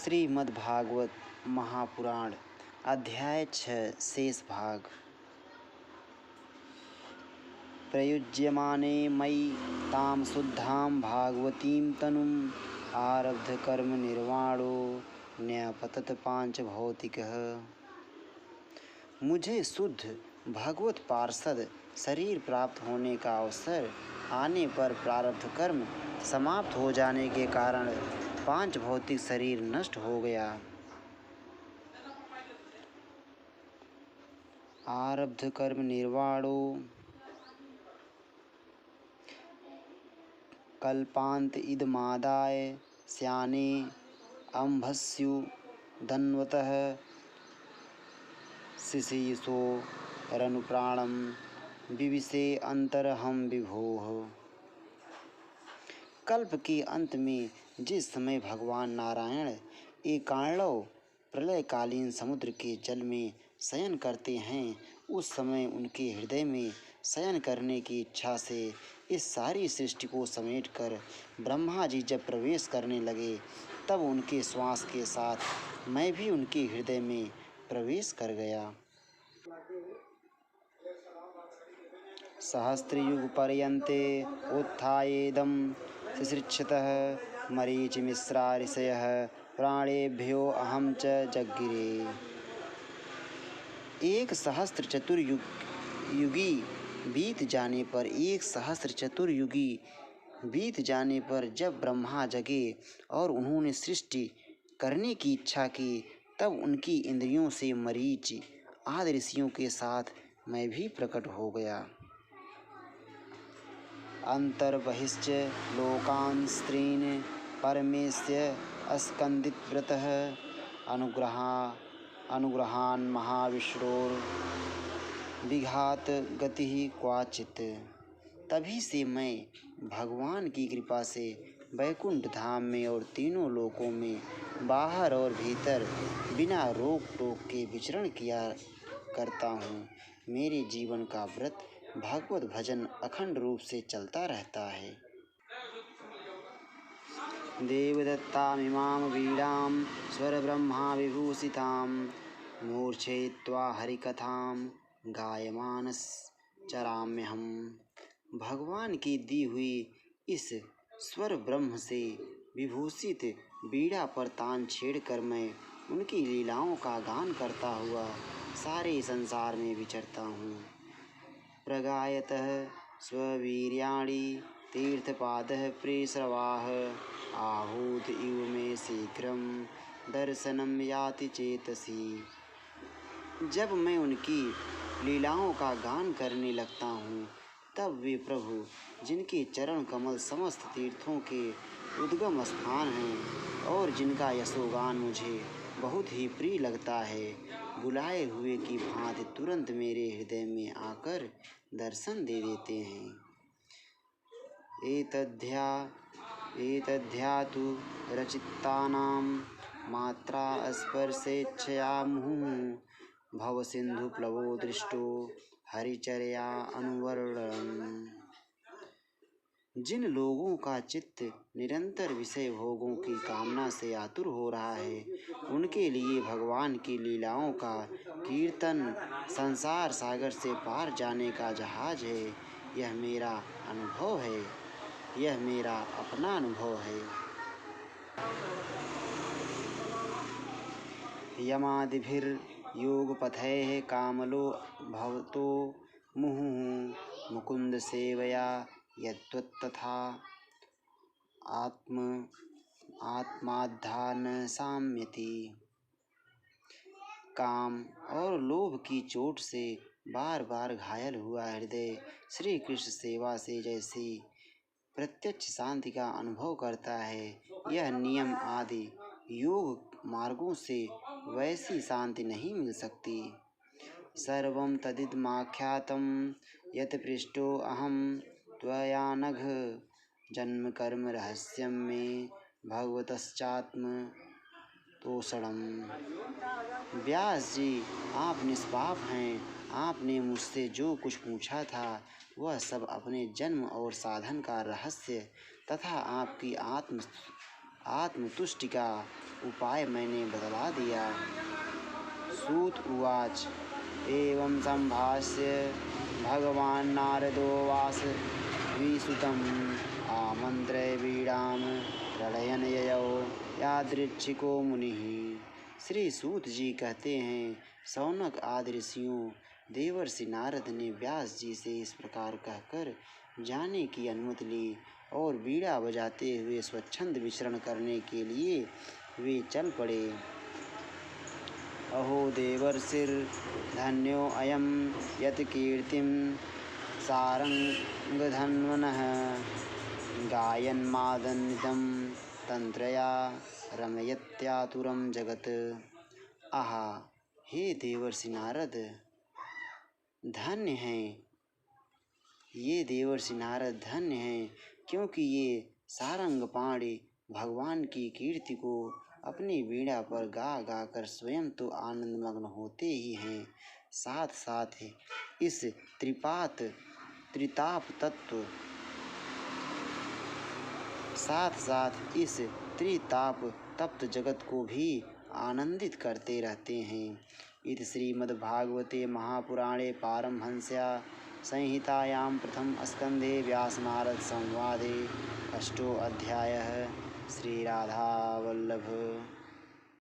श्रीमद्भागवत महापुराण अध्याय 6 शेष भाग। प्रयुज्यमाने मयि तां शुद्धां भागवतीं तनुम् आरब्ध कर्म निर्वाणो न्यपतत पांच भौतिकः। मुझे शुद्ध भगवत पार्षद शरीर प्राप्त होने का अवसर आने पर प्रारब्ध कर्म समाप्त हो जाने के कारण पांच भौतिक शरीर नष्ट हो गया। आरब्ध कर्म निर्वाणो कल्पांत इदमादाय स्याने अंभस्यु धन्वतः शिशिसो रनुप्राणम विविशे अंतरहम विभोः। कल्प के अंत में जिस समय भगवान नारायण एकाणव प्रलयकालीन समुद्र के जल में शयन करते हैं, उस समय उनके हृदय में शयन करने की इच्छा से इस सारी सृष्टि को समेटकर ब्रह्मा जी जब प्रवेश करने लगे, तब उनके श्वास के साथ मैं भी उनके हृदय में प्रवेश कर गया। सहस्रयुग पर्यन्ते उत्थायेदं शिशिक्षतः मरीचिमिश्रा ऋषयः प्राणेभ्यो अहं च जज्ञिरे। एक सहस्त्र चतुर्युगी बीत जाने पर जब ब्रह्मा जगे और उन्होंने सृष्टि करने की इच्छा की, तब उनकी इंद्रियों से मरीच आदि ऋषियों के साथ मैं भी प्रकट हो गया। अंतर्बहिश्च लोकान् स्त्रीन् परमेस्य अस्कन्दितव्रतः अनुग्रहान् महाविष्णोर् विघात गतिः क्वाचित्। तभी से मैं भगवान की कृपा से वैकुंठ धाम में और तीनों लोकों में बाहर और भीतर बिना रोक टोक के विचरण किया करता हूँ। मेरे जीवन का व्रत भागवत भजन अखंड रूप से चलता रहता है। देवदत्तामिमां वीणां स्वरब्रह्मा विभूषितां मूर्छयित्वा हरिकथां गायमानश्चराम्यहम्। भगवान की दी हुई इस स्वर ब्रह्म से विभूषित बीड़ा पर तान छेड़कर मैं उनकी लीलाओं का गान करता हुआ सारे संसार में विचरता हूँ। प्रगायतः स्ववीर्याणि तीर्थपादः प्रेसरवाः आहूत इव मे शीघ्रं दर्शनं याति चेतसि। जब मैं उनकी लीलाओं का गान करने लगता हूँ, तब वे प्रभु, जिनके चरण कमल समस्त तीर्थों के उद्गम स्थान हैं और जिनका यशोगान मुझे बहुत ही प्रिय लगता है, बुलाए हुए की भांति तुरंत मेरे हृदय में आकर दर्शन दे देते हैं। एतद्ध्यातु रचितानां मात्रा स्पर्शेच्छया मुहुः भवसिन्धुप्लवो दृष्टो हरिचर्या अनुवर्णनम्। जिन लोगों का चित्त निरंतर विषय भोगों की कामना से आतुर हो रहा है, उनके लिए भगवान की लीलाओं का कीर्तन संसार सागर से पार जाने का जहाज है। यह मेरा अनुभव है, यह मेरा अपना अनुभव है। यमादिभिर्योगपथैः कामलो भवतो मुहुः मुकुंद सेवया यद्वत्तथा आत्माद्धा न साम्यति। काम और लोभ की चोट से बार बार घायल हुआ हृदय श्री कृष्ण सेवा से जैसी प्रत्यक्ष शांति का अनुभव करता है, यह नियम आदि योग मार्गों से वैसी शांति नहीं मिल सकती। सर्वं तदिदमाख्यातं यत् पृष्टो अहं त्वयानघ जन्म कर्म रहस्यं मे भगवतश्चात्म तोषणम। व्यास जी, आप निष्पाप हैं। आपने मुझसे जो कुछ पूछा था वह सब अपने जन्म और साधन का रहस्य तथा आपकी आत्मतुष्टि का उपाय मैंने बतला दिया। सूत उवाच एवं संभाष्य भगवान् नारदो वासवीसुतम् आमन्त्र्य वीणां प्रलयन ययौ यादृच्छिको मुनिः। श्री सूत जी कहते हैं, शौनक आदि ऋषियों देवर्षि नारद ने व्यास जी से इस प्रकार कहकर जाने की अनुमति ली और बीड़ा बजाते हुए स्वच्छंद विचरण करने के लिए वे चल पड़े। अहो देवर्षिर्धन्यो अयं यत् कीर्तिं सारंगधन्वनः गायन्मादन्वितं तंत्रया रमयत्यातुरं जगत्। आहा, हे देवर्षि नारद, धन्य हैं ये देवर्षि नारद, धन्य हैं, क्योंकि ये सारंगपाणी भगवान की कीर्ति को अपनी वीणा पर गा गा कर स्वयं तो आनंदमग्न होते ही हैं, साथ साथ इस त्रिताप तप्त जगत को भी आनंदित करते रहते हैं। इति श्रीमद्भागवते महापुराणे पारमहंस्यां संहितायां प्रथम स्कंधे व्यासनारद संवादे 8वां अध्यायः। श्री राधा वल्लभ।